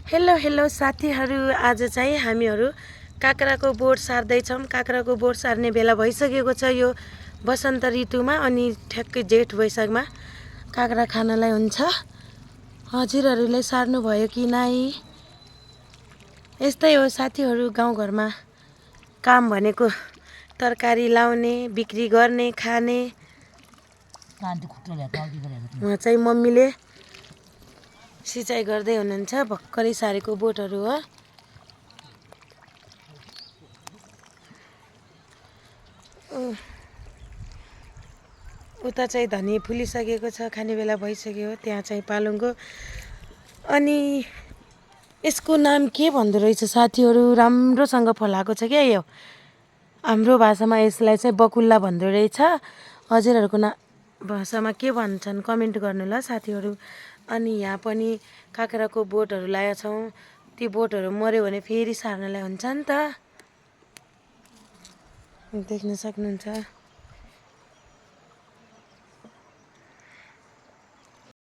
Hello hello साथीहरू, आज चाहिँ हामीहरू काँक्राको बोट सार्दैछौँ। काँक्राको बोट सार्ने बेला भइसकेको छ यो वसन्त ऋतुमा, अनि ठ्याक्कै जेठ वैशाखमा काँक्रा खानलाई हुन्छ। हजुरहरूले सार्नुभयो कि नै? यस्तै हो साथीहरू, गाउँघरमा काम भनेको तरकारी लाउने, बिक्री गर्ने, खाने। उहाँ चाहिँ मम्मीले सिँचाइ गर्दै हुनुहुन्छ। भर्खरै सारेको बोटहरू हो। उता चाहिँ धनी फुलिसकेको छ, खाने बेला भइसक्यो। त्यहाँ चाहिँ पालुङ्गो। अनि यसको नाम के भन्दो रहेछ साथीहरू? राम्रोसँग फलाएको छ क्या यो। हाम्रो भाषामा यसलाई चाहिँ बकुल्ला भन्दो रहेछ। हजुरहरूको भाषामा के भन्छन् कमेन्ट गर्नु ल साथीहरू। अनि यहाँ पनि काँक्राको बोटहरू ल्याएका छौँ। ती बोटहरू मऱ्यो भने फेरि सार्नलाई हुन्छ नि त। देख्न सक्नुहुन्छ।